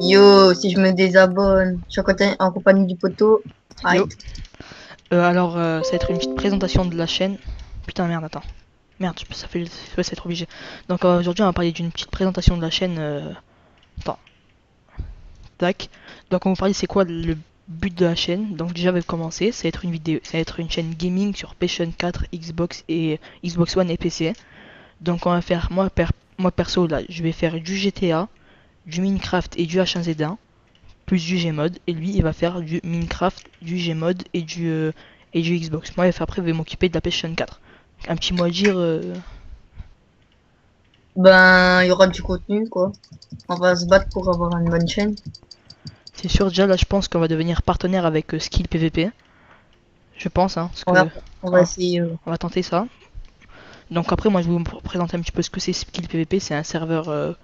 Yo, si je me désabonne, je suis en compagnie du poteau. Aïe. Yo. Ça va être une petite présentation de la chaîne. Putain, merde, attends. Merde, ça fait ça être obligé. Donc aujourd'hui, on va parler d'une petite présentation de la chaîne. Attends, tac. Donc on va parler c'est quoi le but de la chaîne. Donc déjà, on va commencer. Ça va être une vidéo, ça va être une chaîne gaming sur PlayStation 4, Xbox et Xbox One et PC. Donc on va faire, moi perso là, je vais faire du GTA, du Minecraft et du H1Z1 plus du Gmod, et lui il va faire du Minecraft, du Gmod et du Xbox. Moi après je vais m'occuper de la PlayStation 4. Un petit mot à dire. Ben, il y aura du contenu, quoi. On va se battre pour avoir une bonne chaîne. C'est sûr déjà là je pense qu'on va devenir partenaire avec Skill PVP. Je pense hein, parce On va, que on va hein, essayer. on va tenter ça. Donc après moi je vais vous présenter un petit peu ce que c'est Skill PVP. C'est un serveur.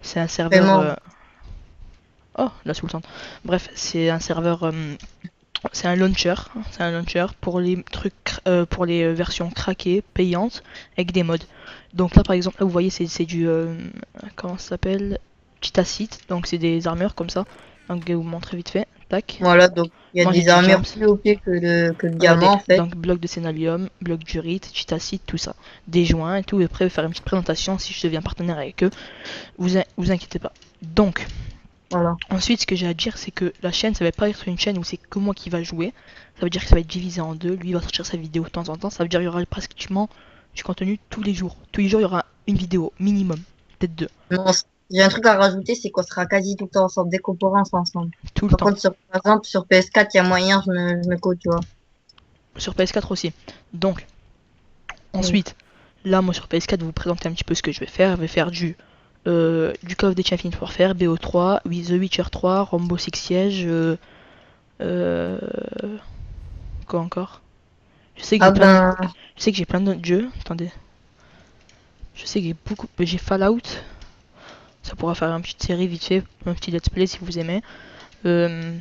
C'est un serveur. Vraiment. Oh la sultane. Bref, c'est un serveur. C'est un launcher. C'est un launcher pour les trucs, pour les versions craquées, payantes, avec des mods. Donc là, par exemple, là vous voyez, c'est du, comment ça s'appelle, Cheetah. Donc c'est des armures comme ça. Donc je vais vous montrer vite fait. Tac. Voilà, donc il y a Moi j'ai des du armures gems. plus OP que le Regardez. diamant, en fait. Donc bloc de sénalium, bloc d'urite, Cheetah, tout ça. Des joints et tout. Et après, je vais faire une petite présentation si je deviens partenaire avec eux. Vous inquiétez pas. Donc, Voilà. ensuite, ce que j'ai à dire, c'est que la chaîne, ça va pas être une chaîne où c'est que moi qui va jouer. Ça veut dire que ça va être divisé en deux. Lui, il va sortir sa vidéo de temps en temps. Ça veut dire qu'il y aura pratiquement du contenu tous les jours. Tous les jours, il y aura une vidéo minimum. Peut-être deux. Non, j'ai un truc à rajouter, c'est qu'on sera quasi tout le temps ensemble, dès qu'on pourra, on sera ensemble. Tout le Par temps. contre, par exemple, sur PS4, il y a moyen, je me code, tu vois. Sur PS4 aussi. Donc, Mm. ensuite, là, moi sur PS4, vous présenter un petit peu ce que je vais faire. Je vais faire du Call of Duty Infinite Warfare, BO3, The Witcher 3, Rainbow Six Siege. Euh, quoi encore? Je sais que j'ai Ah plein de, ben, je sais que j'ai plein d'autres jeux. Attendez. Je sais que j'ai beaucoup. J'ai Fallout. Ça pourra faire une petite série vite fait, un petit let's play si vous aimez. Euh,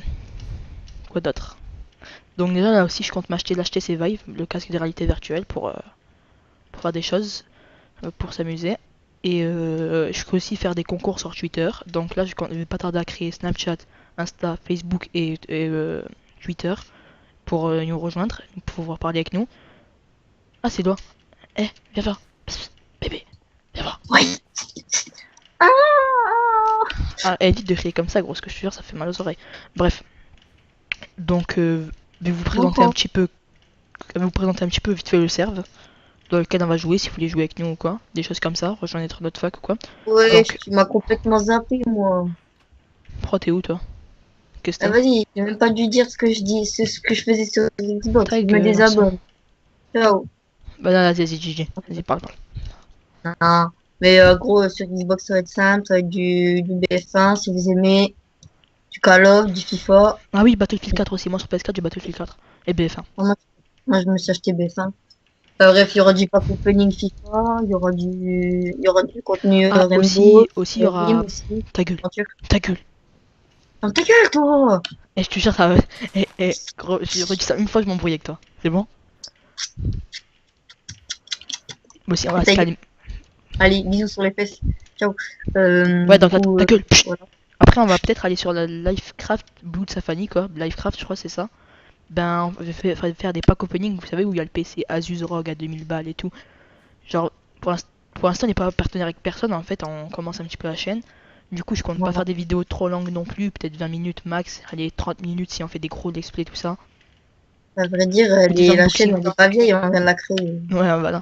quoi d'autre? Donc déjà là aussi je compte m'acheter l'HTC Vive, le casque de réalité virtuelle pour faire des choses, pour s'amuser. Et je peux aussi faire des concours sur Twitter. Donc là je vais pas tarder à créer Snapchat, Insta, Facebook et Twitter pour nous rejoindre, pour pouvoir parler avec nous. Ah c'est toi. Eh, viens voir. Psst, bébé, viens voir. oui. Ah! Ah, évite de crier comme ça, gros, ce que je te jure, ça fait mal aux oreilles. Bref, donc je vais Beaucoup. vous présenter un petit peu vite fait le serve dans lequel on va jouer si vous voulez jouer avec nous ou quoi, des choses comme ça, rejoindre notre fac ou quoi. Ouais, Donc, tu m'as complètement zappé, moi. pro t'es où toi? Qu'est-ce que Ah, t'es? vas-y, j'ai même pas dû dire ce que je dis, ce que je faisais sur Xbox. Ta Je me gueule, Marcien. désabonne. Ciao. Bah là, vas-y, GG. Vas-y, parle. Non. Mais gros, sur Xbox, ça va être simple, ça va être du BF1, si vous aimez, du Call of, du FIFA. Ah oui, Battlefield 4 aussi, moi sur PS4 j'ai Battlefield 4 et BF1. Moi, moi, je me suis acheté BF1. Bref, il y aura du pack opening FIFA, il y aura du contenu Ah, Rainbow, aussi il y Rim aura. aussi, Ta gueule, aventure. ta gueule. Non, ta gueule, toi! Et je te jure, ça va. Gros, j'ai redit ça une fois, je m'embrouille avec toi. C'est bon? Bon, aussi, on va se Ta gueule. calmer. Allez, bisous sur les fesses. Ciao. Ouais, Du donc coup, ta gueule. Pfft. voilà. Après, on va peut-être aller sur la Livecraft Blood Safari, quoi. Livecraft, je crois, c'est ça. Ben, on va faire des packs opening, vous savez, où il y a le PC Asus ROG à 2000 balles et tout. Genre, pour l'instant, on n'est pas partenaire avec personne, en fait, on commence un petit peu la chaîne. Du coup, je compte pas Voilà. faire des vidéos trop longues non plus, peut-être 20 minutes max, allez, 30 minutes si on fait des gros let's play, tout ça. À vrai dire, Ou des la chaîne, unboxings. elle est pas vieille, on vient de la créer. Ouais, voilà.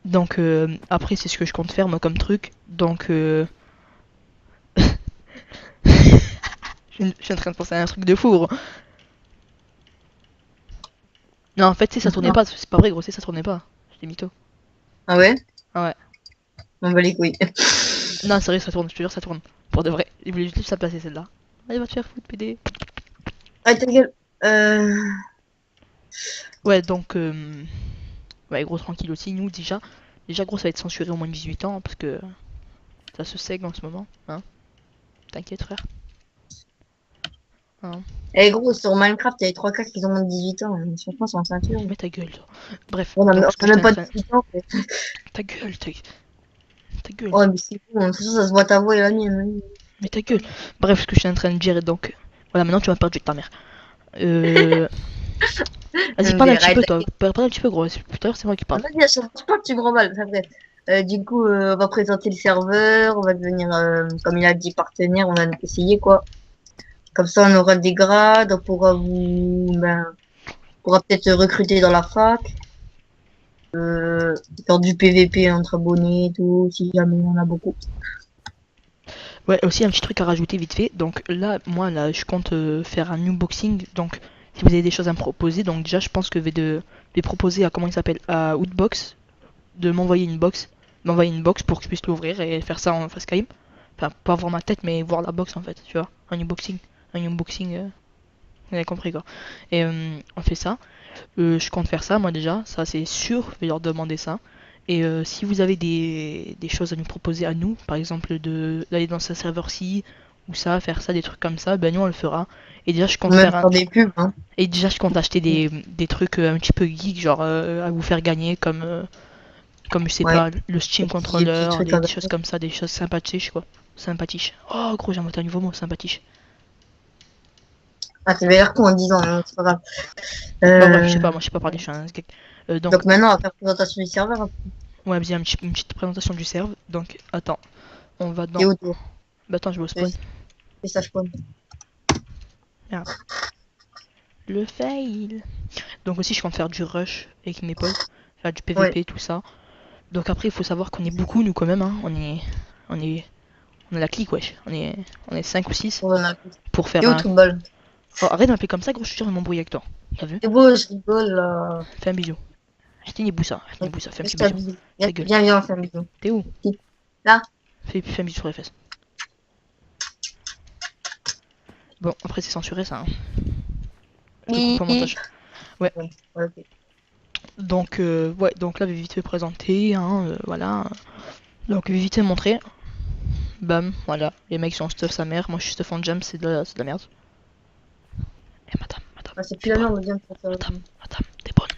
Donc, après, c'est ce que je compte faire, moi, comme truc. Donc, je suis en train de penser à un truc de fou, gros. Non, en fait, ça tournait pas, c'est pas vrai, gros, ça tournait pas. J'étais mytho. Ah ouais? Ah ouais. On va les couilles. Non, sérieux, ça tourne, je te jure, ça tourne. Pour de vrai. Il voulait juste la passer celle-là. Allez, va te faire foutre, PD. Ah, ta gueule. Ouais, donc, ouais, gros, tranquille aussi, nous, déjà. Déjà, gros, ça va être censuré au moins de 18 ans, parce que ça se saigne en ce moment, hein. T'inquiète, frère. Hein. Eh gros, sur Minecraft, il y a les trois quarts qui ont moins de 18 ans, hein. Franchement, c'est en ceinture. Mais ta gueule, toi. Bref, On a, donc, ce on que a j'étais même en pas train. 18 ans, en fait. Ta gueule, ta gueule. Ouais, mais c'est bon, de toute façon, ça se voit ta voix et la mienne, hein. Mais ta gueule. Bref, ce que je suis en train de dire, donc. Voilà, maintenant tu m'as perdu de ta mère. Euh. Vas-y, parle un Mais petit peu, arrête. toi. Parle un petit peu, gros. Tout à l'heure, c'est moi qui parle. Vas-y, à chaque fois que tu me rends mal. Ça fait. Du coup, on va présenter le serveur, on va devenir, comme il a dit, partenaire, on va essayer quoi. Comme ça, on aura des grades, on pourra peut-être recruter dans la fac, faire du PVP entre abonnés et tout, si jamais il y en a beaucoup. Ouais, aussi un petit truc à rajouter vite fait. Donc là, moi, là, je compte faire un unboxing. Donc, si vous avez des choses à me proposer, donc déjà, je pense que je vais proposer à comment il s'appelle, à Outbox, de m'envoyer une box pour que je puisse l'ouvrir et faire ça en facecam. Enfin, pas voir ma tête, mais voir la box en fait, tu vois, un unboxing, vous avez compris quoi. Et on fait ça. Je compte faire ça, moi déjà, ça c'est sûr, je vais leur demander ça. Et si vous avez des choses à nous proposer à nous, par exemple d'aller dans ce serveur-ci, ou ça, faire ça, des trucs comme ça, ben nous on le fera. Et déjà je On compte peut même faire un. faire des pubs, hein. Et déjà je compte acheter des trucs un petit peu geek, genre à vous faire gagner comme je sais Ouais, pas, le Steam des petits Controller, trucs à des choses gagner. comme ça, des choses sympathiques quoi. Sympathiques. Oh gros, j'ai inventé un nouveau mot, sympathique. Ah, c'est meilleur qu'en 10 ans, hein, c'est pas grave. Bah bref, je sais Euh, pas, moi je sais pas parler, je suis un geek. Donc donc maintenant, on va faire présentation du serveur, hein. ouais, bien une petite présentation du serve. Donc attends, on va Et dans. autour. Bah attends, je vais au Et spawn. ça, je pense. Merde. Le fail. Donc aussi je compte faire du rush avec mes potes, faire du Ouais. PVP, tout ça. Donc après il faut savoir qu'on est beaucoup nous quand même, hein. On est. On a la clique wesh. On est 5 ou 6 On en a plus. pour Et faire où un. tout le bol? Oh, arrête de m'appeler comme ça, gros, je suis sûr de m'embrouiller avec toi. T'as vu? C'est beau, je rigole, là. Fais un bisou. Fais un bisou, fais un petit Juste un bisou. bisou. Ta gueule. Viens, viens, on fait un bisou. T'es où? Si. Là? Fais un bisou sur les fesses. Bon, après c'est censuré ça, hein. Je le coupe Oui. au montage. Ouais. Ouais, ouais, ok. Ouais, donc là, je vais vite fait présenter, hein, voilà. Donc, je vais vite fait montrer. Bam, voilà. Les mecs sont stuff sa mère. Moi, je suis stuff en jam, c'est de la merde. Eh, madame, Ah, c'est plus t'es la bonne. merde, viens pour faire. Madame, t'es bonne.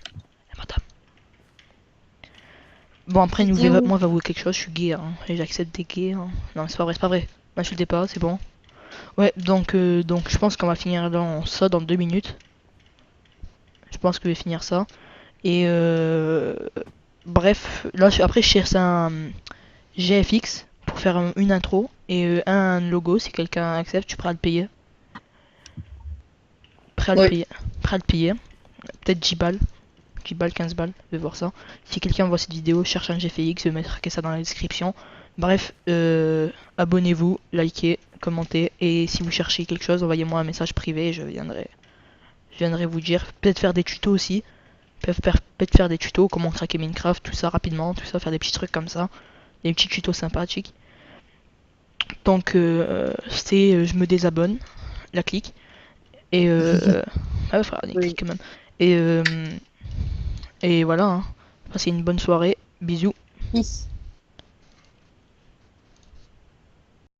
Eh, madame. Bon, après, C'était où? moi, va avouer quelque chose, je suis gay, hein. Et j'accepte des gays, hein. Non, c'est pas vrai, c'est pas vrai. M'insultez pas, c'est bon. Ouais, donc je pense qu'on va finir dans ça dans 2 minutes. Je pense que je vais finir ça. Et bref, là, après, je cherche un GFX pour faire une intro et un logo. Si quelqu'un accepte, je suis prêt à le payer. Prêt à le Oui. payer. Prêt à le payer. Peut-être 10 balles. 10 balles, 15 balles. Je vais voir ça. Si quelqu'un voit cette vidéo, cherche un GFX, je vais mettre ça dans la description. Bref, abonnez-vous, likez, commentez. Et si vous cherchez quelque chose, envoyez-moi un message privé et je viendrai vous dire. Peut-être faire des tutos aussi. Peut-être faire des tutos, comment craquer Minecraft, tout ça rapidement, tout ça, faire des petits trucs comme ça. Des petits tutos sympathiques. Donc je me désabonne, la clique. Et ah ouais, frère, des Oui. clics quand même. Et, euh, et voilà, hein. Passez une bonne soirée. Bisous. Peace.